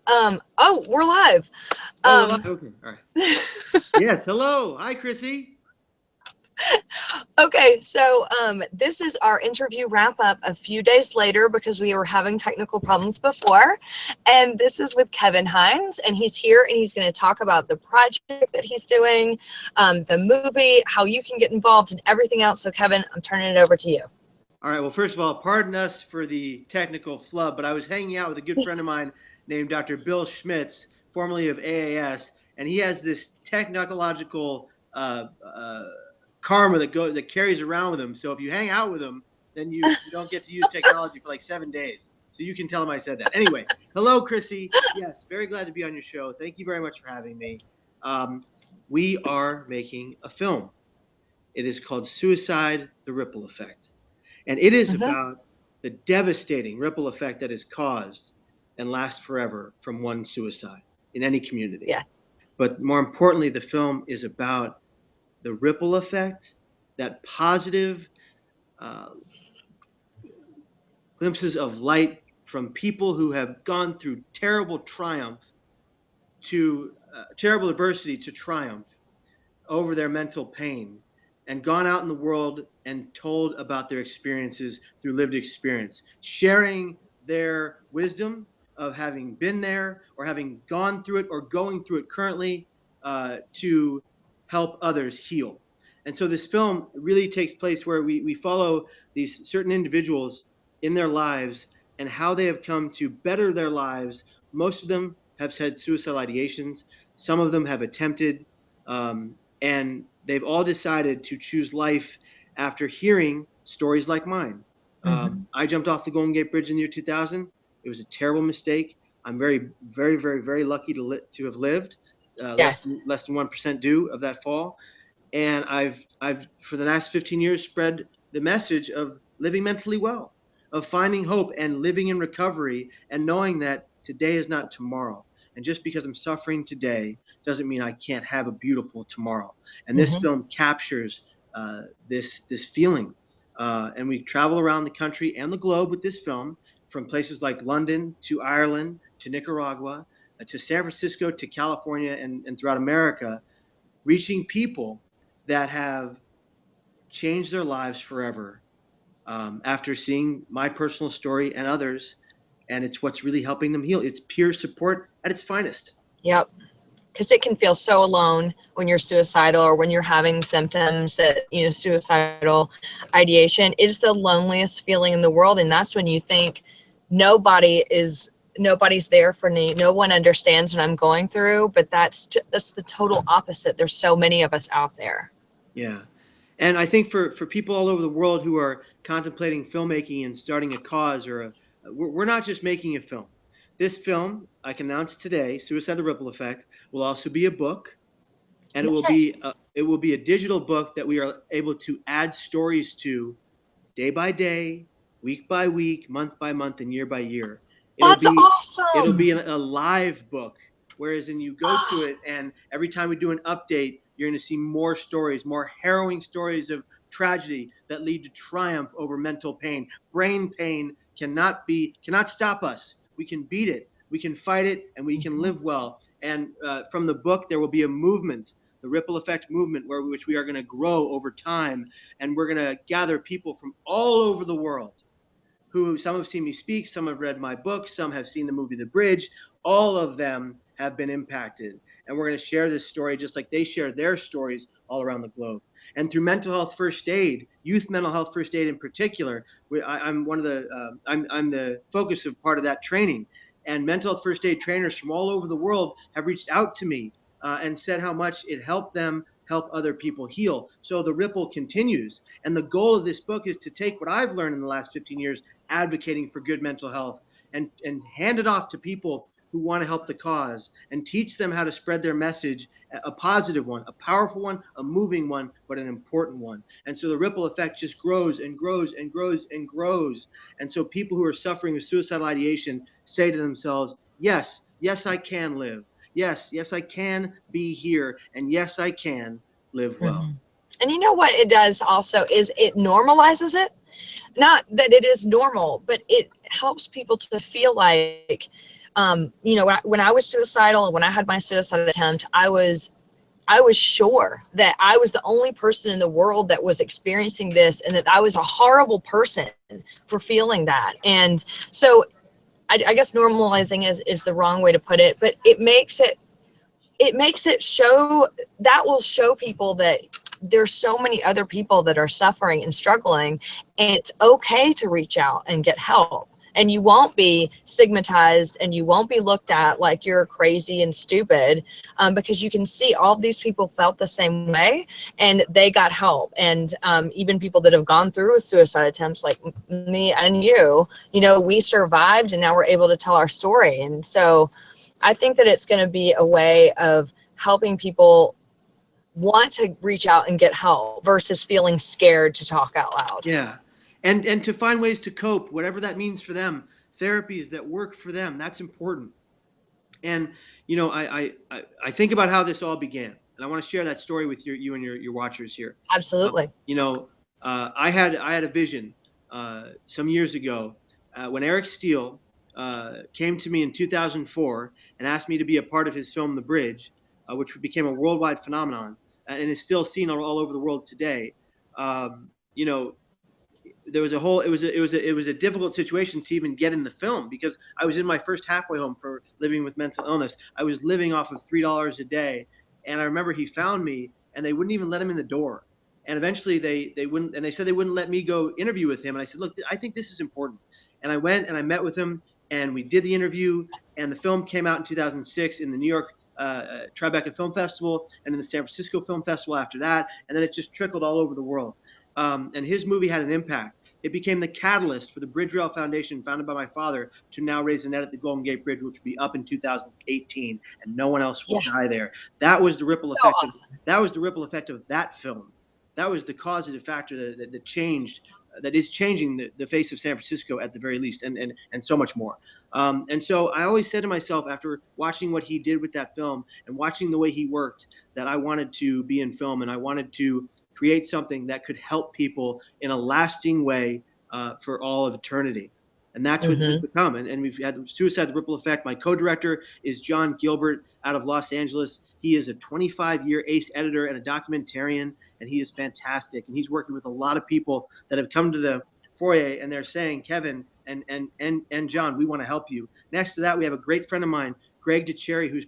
Oh, we're live. Oh, we're live. Okay. All right. Yes. Hello. Hi, Chrissy. Okay, so this is our interview wrap up a few days later because we were having technical problems before. And this is with Kevin Hines, and he's here and he's going to talk about the project that he's doing, the movie, how you can get involved, and everything else. So, Kevin, I'm turning it over to you. All right. Well, first of all, pardon us for the technical flub, but I was hanging out with a good friend of mine named Dr. Bill Schmitz, formerly of AAS, and he has this technological karma that carries around with him. So if you hang out with him, then you don't get to use technology for like 7 days. So you can tell him I said that. Anyway, hello, Chrissy. Yes, very glad to be on your show. Thank you very much for having me. We are making a film. It is called Suicide: The Ripple Effect. And it is Mm-hmm. about the devastating ripple effect that is caused and lasts forever from one suicide in any community. Yeah. But more importantly, the film is about the ripple effect, that positive uh, glimpses of light from people who have gone through terrible triumph to terrible adversity to triumph over their mental pain and gone out in the world and told about their experiences through lived experience, sharing their wisdom of having been there or having gone through it or going through it currently to help others heal. And so this film really takes place where we follow these certain individuals in their lives and how they have come to better their lives. Most of them have had suicidal ideations. Some of them have attempted, and they've all decided to choose life after hearing stories like mine. Mm-hmm. I jumped off the Golden Gate Bridge in the year 2000. It was a terrible mistake. I'm very, very, very, very lucky to have lived. Yes. Less than 1% due of that fall, and I've for the last 15 years spread the message of living mentally well, of finding hope and living in recovery, and knowing that today is not tomorrow. And just because I'm suffering today doesn't mean I can't have a beautiful tomorrow. And this Mm-hmm. film captures this feeling. And we travel around the country and the globe with this film, from places like London to Ireland to Nicaragua to San Francisco to California and throughout America, reaching people that have changed their lives forever after seeing my personal story and others. And it's what's really helping them heal. It's peer support at its finest. Yep. Because it can feel so alone when you're suicidal or when you're having symptoms that, suicidal ideation is the loneliest feeling in the world. And that's when you think nobody's there for me. No one understands what I'm going through, but that's the total opposite. There's so many of us out there. Yeah. And I think for people all over the world who are contemplating filmmaking and starting a cause we're not just making a film. This film, I can announce today, Suicide: The Ripple Effect, will also be a book, and Nice. it will be a digital book that we are able to add stories to day by day, week by week, month by month, and year by year. It'll That's be it'll awesome. be a live book, whereas in you go to it, and every time we do an update, you're going to see more stories, more harrowing stories of tragedy that lead to triumph over mental pain. Brain pain cannot stop us. We can beat it. We can fight it, and we can live well. And from the book, there will be a movement, the ripple effect movement, which we are going to grow over time, and we're going to gather people from all over the world who some have seen me speak, some have read my book, some have seen the movie The Bridge. All of them have been impacted. And we're going to share this story just like they share their stories all around the globe. And through mental health first aid, youth mental health first aid in particular, I'm one of the I'm the focus of part of that training. And mental health first aid trainers from all over the world have reached out to me and said how much it helped them help other people heal. So the ripple continues. And the goal of this book is to take what I've learned in the last 15 years advocating for good mental health and hand it off to people who want to help the cause and teach them how to spread their message, a positive one, a powerful one, a moving one, but an important one. And so the ripple effect just grows and grows and grows and grows. And so people who are suffering with suicidal ideation say to themselves, yes, yes, I can live. Yes, yes, I can be here. And yes, I can live well. Hmm. And you know what it does also is it normalizes it. Not that it is normal, but it helps people to feel like, You know, when I was suicidal, when I had my suicide attempt, I was sure that I was the only person in the world that was experiencing this, and that I was a horrible person for feeling that. And so I guess normalizing is the wrong way to put it, but it makes it show, that will show people that there's so many other people that are suffering and struggling, and it's okay to reach out and get help. And you won't be stigmatized, and you won't be looked at like you're crazy and stupid, because you can see all of these people felt the same way and they got help. And even people that have gone through suicide attempts like me and you know, we survived, and now we're able to tell our story. And so I think that it's going to be a way of helping people want to reach out and get help versus feeling scared to talk out loud. Yeah. And to find ways to cope, whatever that means for them, therapies that work for them, that's important. And, you know, I think about how this all began, and I want to share that story with you and your watchers here. Absolutely. You know, I had a vision some years ago when Eric Steele came to me in 2004 and asked me to be a part of his film, The Bridge, which became a worldwide phenomenon and is still seen all over the world today. You know, there was it was a difficult situation to even get in the film, because I was in my first halfway home for living with mental illness. I was living off of $3 a day, and I remember he found me, and they wouldn't even let him in the door. And eventually they wouldn't, and they said they wouldn't let me go interview with him. And I said, look, I think this is important. And I went and I met with him, and we did the interview, and the film came out in 2006 in the New York Tribeca Film Festival, and in the San Francisco Film Festival after that, and then it just trickled all over the world. And his movie had an impact. It became the catalyst for the Bridge Rail Foundation, founded by my father, to now raise the net at the Golden Gate Bridge, which will be up in 2018, and no one else will die there. That was the ripple effect. Awesome. That was the ripple effect of that film. That was the causative factor that changed, that is changing the face of San Francisco at the very least, and so much more. And so I always said to myself, after watching what he did with that film and watching the way he worked, that I wanted to be in film, and I wanted to create something that could help people in a lasting way for all of eternity. And that's what it's become. And we've had Suicide, the Ripple Effect. My co-director is John Gilbert out of Los Angeles. He is a 25-year ace editor and a documentarian, and he is fantastic. And he's working with a lot of people that have come to the foyer, and they're saying, Kevin and John, we want to help you. Next to that, we have a great friend of mine, Greg DeCherry, who's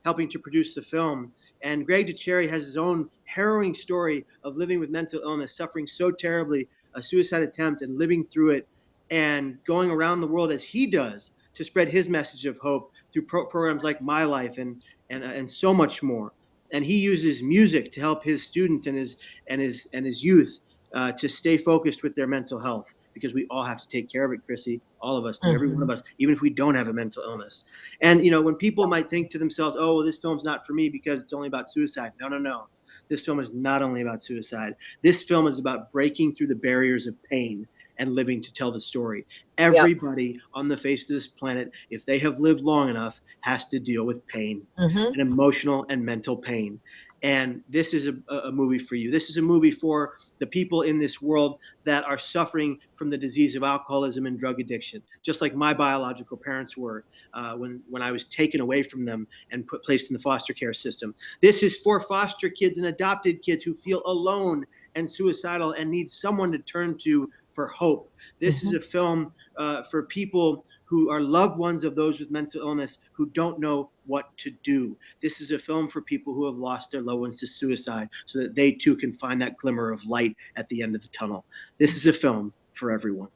helping to produce the film. And Greg DeCherry has his own harrowing story of living with mental illness, suffering so terribly, a suicide attempt, and living through it, and going around the world as he does to spread his message of hope through programs like My Life and so much more. And he uses music to help his students and his youth to stay focused with their mental health, because we all have to take care of it, Chrissy, all of us, every one of us, even if we don't have a mental illness. And, you know, when people might think to themselves, oh, well, this film's not for me because it's only about suicide. No. This film is not only about suicide. This film is about breaking through the barriers of pain and living to tell the story. Everybody on the face of this planet, if they have lived long enough, has to deal with pain and emotional and mental pain. And this is a movie for you. This is a movie for the people in this world that are suffering from the disease of alcoholism and drug addiction, just like my biological parents were when I was taken away from them and placed in the foster care system. This is for foster kids and adopted kids who feel alone and suicidal and need someone to turn to for hope. This is a film for people who are loved ones of those with mental illness who don't know what to do. This is a film for people who have lost their loved ones to suicide, so that they too can find that glimmer of light at the end of the tunnel. This is a film for everyone.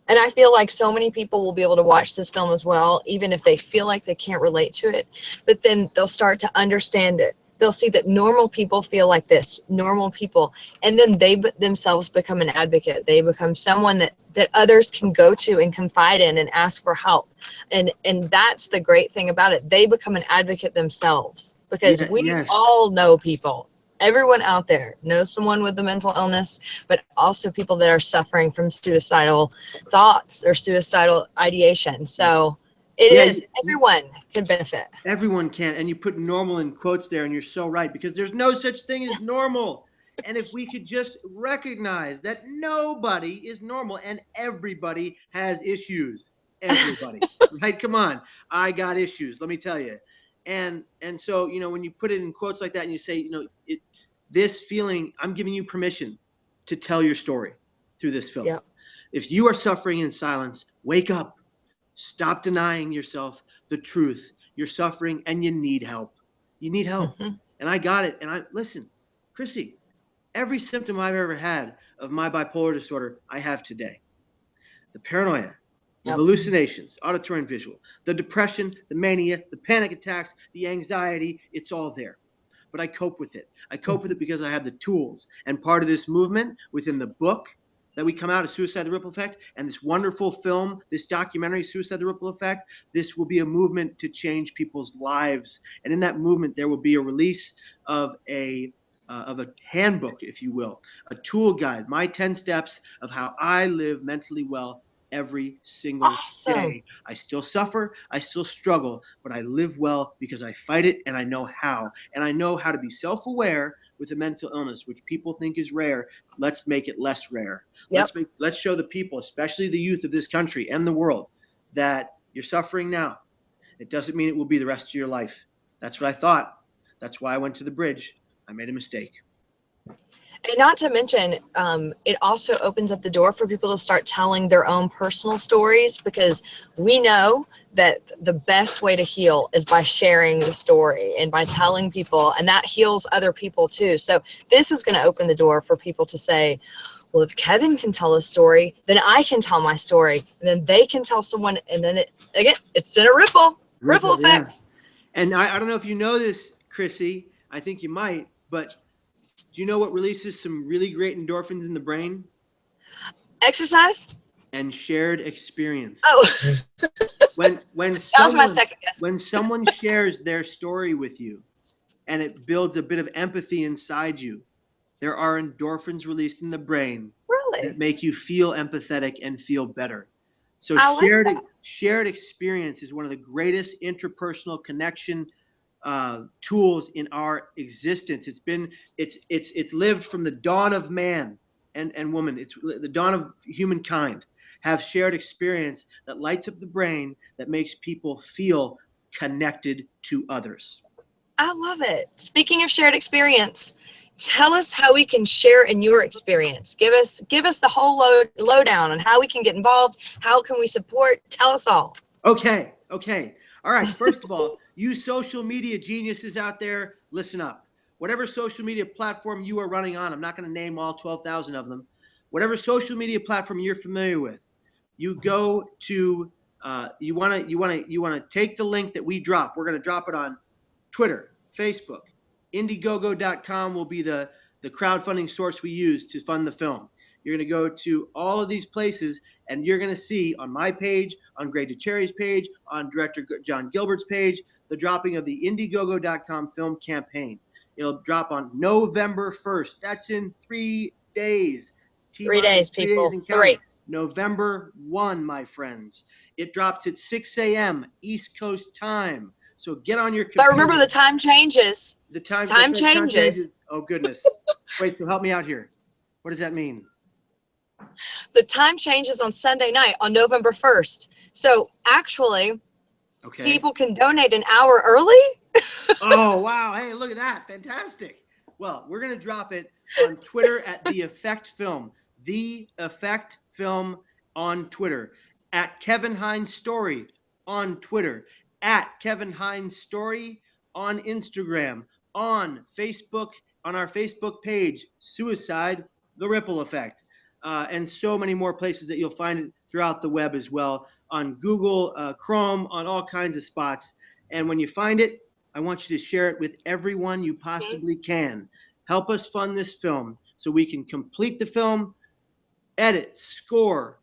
And I feel like so many people will be able to watch this film as well, even if they feel like they can't relate to it, but then they'll start to understand it. They'll see that normal people feel like this, normal people, and then they themselves become an advocate. They become someone that others can go to and confide in and ask for help. And that's the great thing about it. They become an advocate themselves, because we all know people. Everyone out there knows someone with a mental illness, but also people that are suffering from suicidal thoughts or suicidal ideation. So everyone can benefit. Everyone can. And you put normal in quotes there, and you're so right, because there's no such thing as normal. And if we could just recognize that nobody is normal and everybody has issues. everybody, right? Come on. I got issues, let me tell you. And so, when you put it in quotes like that and you say, this feeling, I'm giving you permission to tell your story through this film. Yep. If you are suffering in silence, wake up. Stop denying yourself the truth. You're suffering and you need help. You need help. Mm-hmm. And I got it. And listen, Chrissy, every symptom I've ever had of my bipolar disorder, I have today. The paranoia, the hallucinations, auditory and visual, the depression, the mania, the panic attacks, the anxiety, it's all there. But I cope with it. I cope with it because I have the tools. And part of this movement within the book that we come out of Suicide: The Ripple Effect, and this wonderful film, this documentary, Suicide: The Ripple Effect, this will be a movement to change people's lives. And in that movement, there will be a release of a handbook, if you will, a tool guide, my 10 steps of how I live mentally well every single day. I still suffer, I still struggle, but I live well because I fight it and I know how. And I know how to be self-aware with a mental illness, which people think is rare. Let's make it less rare. Yep. Let's show the people, especially the youth of this country and the world, that you're suffering now. It doesn't mean it will be the rest of your life. That's what I thought. That's why I went to the bridge. I made a mistake. And not to mention, it also opens up the door for people to start telling their own personal stories, because we know that the best way to heal is by sharing the story and by telling people, and that heals other people too. So this is going to open the door for people to say, well, if Kevin can tell a story, then I can tell my story, and then they can tell someone, and then it's in a ripple effect. Yeah. And I don't know if you know this, Chrissy, I think you might, but do you know what releases some really great endorphins in the brain? Exercise and shared experience. Oh, when that was someone, my second guess. When someone shares their story with you, and it builds a bit of empathy inside you, there are endorphins released in the brain that make you feel empathetic and feel better. So shared experience is one of the greatest interpersonal connection tools in our existence. It's lived from the dawn of man and woman. It's the dawn of humankind. Have shared experience that lights up the brain, that makes people feel connected to others. I love it. Speaking of shared experience, tell us how we can share in your experience. Give us the whole lowdown on how we can get involved. How can we support? Tell us all. Okay. All right. First of all, you social media geniuses out there, listen up. Whatever social media platform you are running on, I'm not going to name all 12,000 of them. Whatever social media platform you're familiar with, you go to you want to take the link that we drop. We're going to drop it on Twitter, Facebook. Indiegogo.com will be the crowdfunding source we use to fund the film. You're going to go to all of these places, and you're going to see on my page, on Greg DeCherry's page, on Director John Gilbert's page, the dropping of the Indiegogo.com film campaign. It'll drop on November 1st. That's in 3 days. 3 days, people. 3. November 1, my friends. It drops at 6 a.m. East Coast time. So get on your computer. But remember, the time changes. The time changes. Oh, goodness. Wait, so help me out here. What does that mean? The time changes on Sunday night on November 1st. So actually, people can donate an hour early. Oh, wow. Hey, look at that. Fantastic. Well, we're going to drop it on Twitter at The Effect Film. The Effect Film on Twitter. At Kevin Hines Story on Twitter. At Kevin Hines Story on Instagram. On Facebook, on our Facebook page, Suicide: The Ripple Effect. And so many more places that you'll find it throughout the web as well. On Google, Chrome, on all kinds of spots. And when you find it, I want you to share it with everyone you possibly can. Help us fund this film so we can complete the film, edit, score,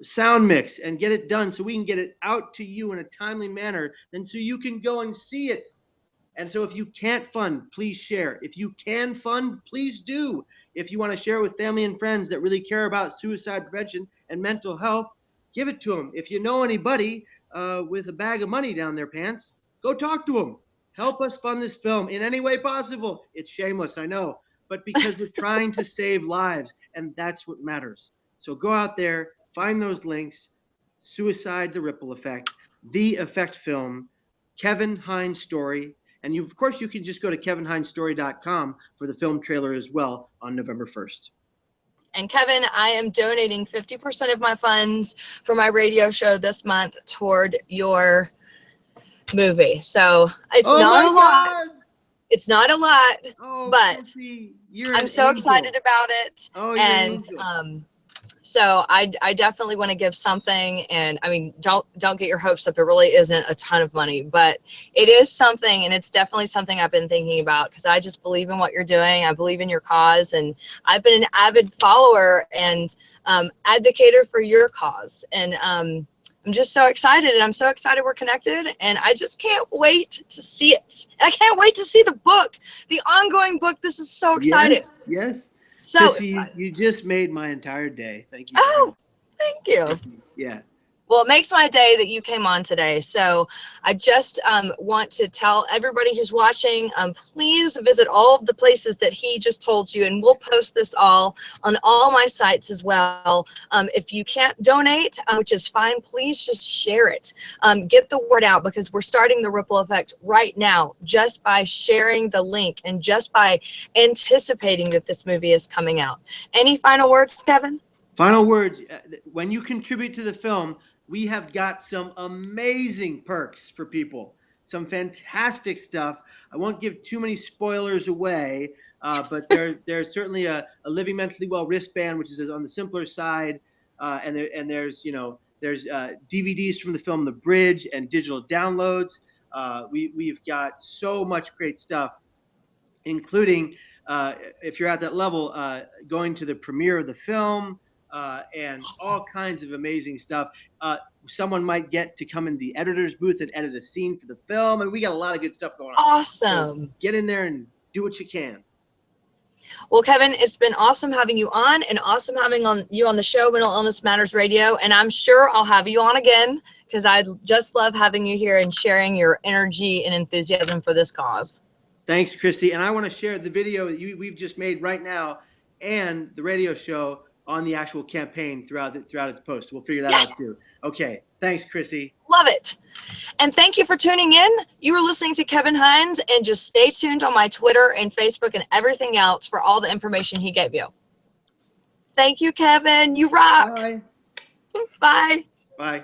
sound mix, and get it done so we can get it out to you in a timely manner, then so you can go and see it. And so if you can't fund, please share. If you can fund, please do. If you want to share with family and friends that really care about suicide prevention and mental health, give it to them. If you know anybody with a bag of money down their pants, go talk to them. Help us fund this film in any way possible. It's shameless, I know, but because we're trying to save lives, and that's what matters. So go out there, find those links, Suicide, The Ripple Effect, The Effect Film, Kevin Hines Story, and of course, you can just go to kevinhinesstory.com for the film trailer as well on November 1st. And Kevin, I am donating 50% of my funds for my radio show this month toward your movie. So it's not a lot. It's not a lot, but I'm so excited about it. Oh, you're an angel. So I definitely want to give something, and I mean, don't get your hopes up. It really isn't a ton of money, but it is something, and it's definitely something I've been thinking about because I just believe in what you're doing. I believe in your cause, and I've been an avid follower and advocator for your cause. And I'm just so excited, and I'm so excited we're connected, and I just can't wait to see it. And I can't wait to see the book, the ongoing book. This is so exciting. Yes. So Chrissy, you just made my entire day. Thank you. Oh, thank you. Yeah. Well, it makes my day that you came on today. So I just want to tell everybody who's watching, please visit all of the places that he just told you, and we'll post this all on all my sites as well. If you can't donate, which is fine, please just share it. Get the word out, because we're starting the ripple effect right now just by sharing the link and just by anticipating that this movie is coming out. Any final words, Kevin? Final words. When you contribute to the film, we have got some amazing perks for people, some fantastic stuff. I won't give too many spoilers away, but there's certainly a Living Mentally Well wristband, which is on the simpler side, and there's DVDs from the film The Bridge and digital downloads. We've got so much great stuff, including if you're at that level, going to the premiere of the film. And awesome. All kinds of amazing stuff. Someone might get to come in the editor's booth and edit a scene for the film, and we got a lot of good stuff going on. Awesome. So get in there and do what you can. Well, Kevin, it's been awesome having you on, and awesome having you on the show, Mental Illness Matters Radio, and I'm sure I'll have you on again, because I just love having you here and sharing your energy and enthusiasm for this cause. Thanks, Chrissy. And I want to share the video that we've just made right now and the radio show on the actual campaign throughout its post. We'll figure that out too. Okay. Thanks, Chrissy. Love it. And thank you for tuning in. You were listening to Kevin Hines, and just stay tuned on my Twitter and Facebook and everything else for all the information he gave you. Thank you, Kevin. You rock. Bye. Bye. Bye.